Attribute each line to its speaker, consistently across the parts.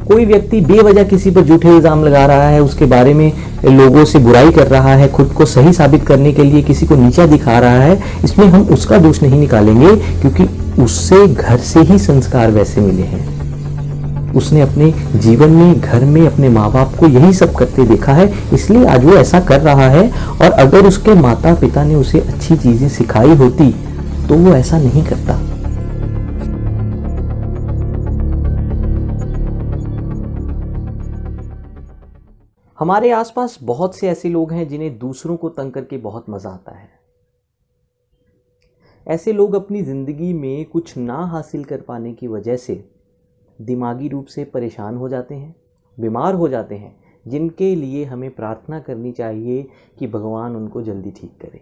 Speaker 1: कोई व्यक्ति बेवजह किसी पर झूठे इल्जाम लगा रहा है, उसके बारे में लोगों से बुराई कर रहा है, खुद को सही साबित करने के लिए किसी को नीचा दिखा रहा है, इसमें हम उसका दोष नहीं निकालेंगे, क्योंकि उससे घर से ही संस्कार वैसे मिले हैं। उसने अपने जीवन में, घर में अपने माँ बाप को यही सब करते देखा है, इसलिए आज वो ऐसा कर रहा है। और अगर उसके माता पिता ने उसे अच्छी चीजें सिखाई होती तो वो ऐसा नहीं करता। हमारे आसपास बहुत से ऐसे लोग हैं जिन्हें दूसरों को तंग करके बहुत मजा आता है। ऐसे लोग अपनी जिंदगी में कुछ ना हासिल कर पाने की वजह से दिमागी रूप से परेशान हो जाते हैं, बीमार हो जाते हैं, जिनके लिए हमें प्रार्थना करनी चाहिए कि भगवान उनको जल्दी ठीक करे।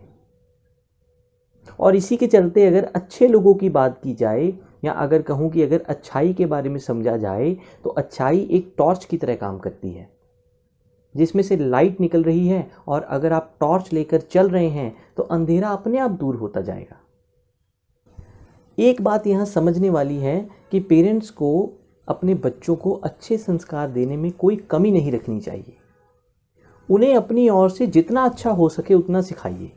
Speaker 1: और इसी के चलते अगर अच्छे लोगों की बात की जाए, या अगर कहूँ कि अगर अच्छाई के बारे में समझा जाए, तो अच्छाई एक टॉर्च की तरह काम करती है, जिसमें से लाइट निकल रही है, और अगर आप टॉर्च लेकर चल रहे हैं तो अंधेरा अपने आप दूर होता जाएगा। एक बात यहाँ समझने वाली है कि पेरेंट्स को अपने बच्चों को अच्छे संस्कार देने में कोई कमी नहीं रखनी चाहिए। उन्हें अपनी ओर से जितना अच्छा हो सके उतना सिखाइए।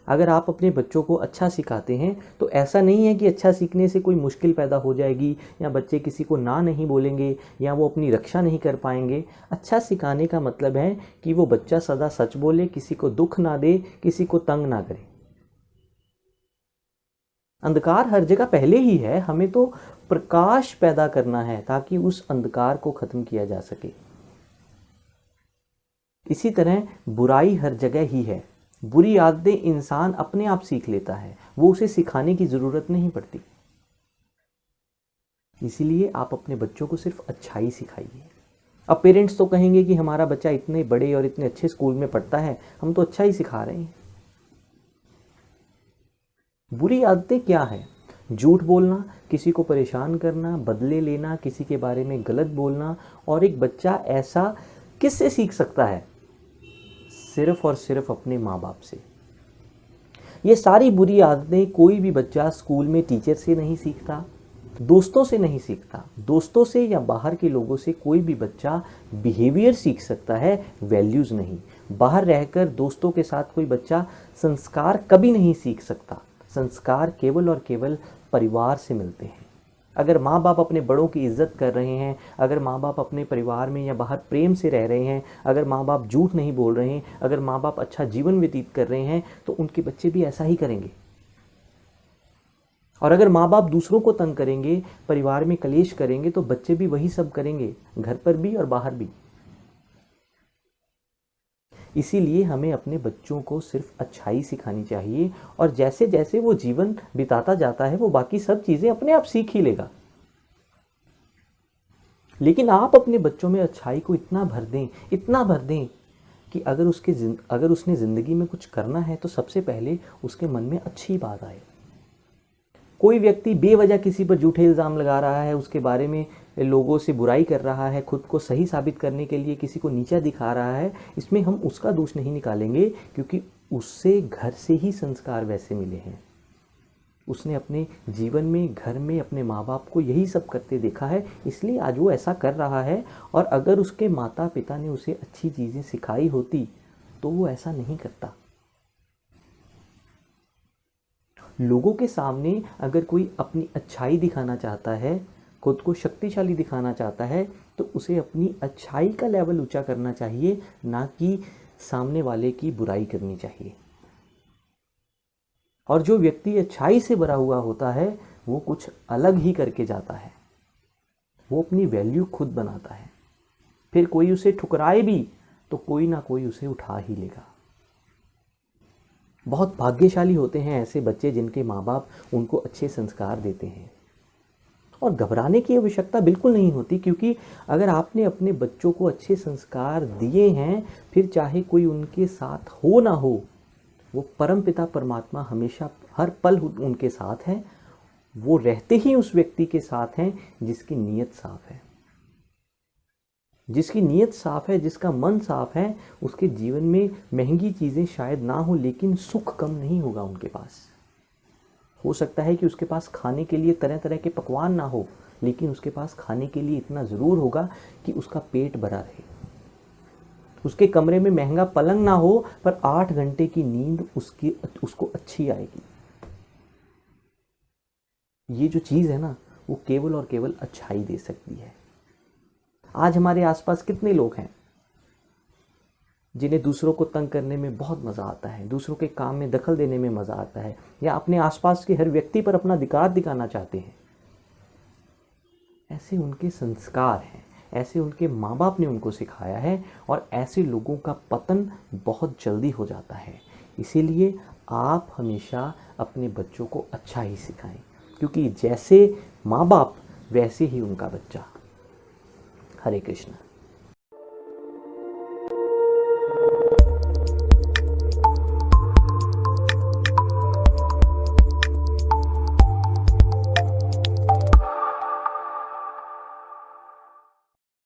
Speaker 1: अगर आप अपने बच्चों को अच्छा सिखाते हैं तो ऐसा नहीं है कि अच्छा सीखने से कोई मुश्किल पैदा हो जाएगी, या बच्चे किसी को ना नहीं बोलेंगे, या वो अपनी रक्षा नहीं कर पाएंगे। अच्छा सिखाने का मतलब है कि वो बच्चा सदा सच बोले, किसी को दुख ना दे, किसी को तंग ना करे। अंधकार हर जगह पहले ही है, हमें तो प्रकाश पैदा करना है ताकि उस अंधकार को खत्म किया जा सके। इसी तरह बुराई हर जगह ही है। बुरी आदतें इंसान अपने आप सीख लेता है, वो उसे सिखाने की जरूरत नहीं पड़ती। इसीलिए आप अपने बच्चों को सिर्फ अच्छाई सिखाइए। अब पेरेंट्स तो कहेंगे कि हमारा बच्चा इतने बड़े और इतने अच्छे स्कूल में पढ़ता है, हम तो अच्छा ही सिखा रहे हैं। बुरी आदतें क्या है? झूठ बोलना, किसी को परेशान करना, बदले लेना, किसी के बारे में गलत बोलना। और एक बच्चा ऐसा किससे सीख सकता है? सिर्फ और सिर्फ अपने माँ बाप से। ये सारी बुरी आदतें कोई भी बच्चा स्कूल में टीचर से नहीं सीखता, दोस्तों से नहीं सीखता। दोस्तों से या बाहर के लोगों से कोई भी बच्चा बिहेवियर सीख सकता है, वैल्यूज नहीं। बाहर रहकर दोस्तों के साथ कोई बच्चा संस्कार कभी नहीं सीख सकता। संस्कार केवल और केवल परिवार से मिलते हैं। अगर माँ बाप अपने बड़ों की इज्जत कर रहे हैं, अगर माँ बाप अपने परिवार में या बाहर प्रेम से रह रहे हैं, अगर माँ बाप झूठ नहीं बोल रहे हैं, अगर माँ बाप अच्छा जीवन व्यतीत कर रहे हैं, तो उनके बच्चे भी ऐसा ही करेंगे। और अगर माँ बाप दूसरों को तंग करेंगे, परिवार में कलेश करेंगे, तो बच्चे भी वही सब करेंगे, घर पर भी और बाहर भी। इसीलिए हमें अपने बच्चों को सिर्फ अच्छाई सिखानी चाहिए, और जैसे जैसे वो जीवन बिताता जाता है वो बाकी सब चीज़ें अपने आप सीख ही लेगा। लेकिन आप अपने बच्चों में अच्छाई को इतना भर दें, इतना भर दें कि अगर उसने ज़िंदगी में कुछ करना है तो सबसे पहले उसके मन में अच्छी बात आए। कोई व्यक्ति बेवजह किसी पर झूठे इल्ज़ाम लगा रहा है, उसके बारे में लोगों से बुराई कर रहा है, खुद को सही साबित करने के लिए किसी को नीचा दिखा रहा है, इसमें हम उसका दोष नहीं निकालेंगे, क्योंकि उससे घर से ही संस्कार वैसे मिले हैं। उसने अपने जीवन में, घर में अपने माँ बाप को यही सब करते देखा है, इसलिए आज वो ऐसा कर रहा है। और अगर उसके माता पिता ने उसे अच्छी चीज़ें सिखाई होती तो वो ऐसा नहीं करता। लोगों के सामने अगर कोई अपनी अच्छाई दिखाना चाहता है, खुद को शक्तिशाली दिखाना चाहता है, तो उसे अपनी अच्छाई का लेवल ऊंचा करना चाहिए, ना कि सामने वाले की बुराई करनी चाहिए। और जो व्यक्ति अच्छाई से भरा हुआ होता है वो कुछ अलग ही करके जाता है, वो अपनी वैल्यू खुद बनाता है। फिर कोई उसे ठुकराए भी तो कोई ना कोई उसे उठा ही लेगा। बहुत भाग्यशाली होते हैं ऐसे बच्चे जिनके माँ बाप उनको अच्छे संस्कार देते हैं। और घबराने की आवश्यकता बिल्कुल नहीं होती, क्योंकि अगर आपने अपने बच्चों को अच्छे संस्कार दिए हैं, फिर चाहे कोई उनके साथ हो ना हो, वो परमपिता परमात्मा हमेशा हर पल उनके साथ हैं। वो रहते ही उस व्यक्ति के साथ हैं जिसकी नीयत साफ है। जिसकी नीयत साफ है, जिसका मन साफ है, उसके जीवन में महंगी चीज़ें शायद ना हो, लेकिन सुख कम नहीं होगा उनके पास। हो सकता है कि उसके पास खाने के लिए तरह तरह के पकवान ना हो, लेकिन उसके पास खाने के लिए इतना ज़रूर होगा कि उसका पेट भरा रहे। उसके कमरे में महंगा पलंग ना हो, पर 8 घंटे की नींद उसको अच्छी आएगी। ये जो चीज़ है ना, वो केवल और केवल अच्छाई दे सकती है। आज हमारे आसपास कितने लोग हैं जिन्हें दूसरों को तंग करने में बहुत मज़ा आता है, दूसरों के काम में दखल देने में मज़ा आता है, या अपने आसपास के हर व्यक्ति पर अपना अधिकार दिखाना चाहते हैं। ऐसे उनके संस्कार हैं, ऐसे उनके माँ बाप ने उनको सिखाया है, और ऐसे लोगों का पतन बहुत जल्दी हो जाता है। इसीलिए आप हमेशा अपने बच्चों को अच्छा ही सिखाएं, क्योंकि जैसे माँ बाप वैसे ही उनका बच्चा। हरे कृष्ण।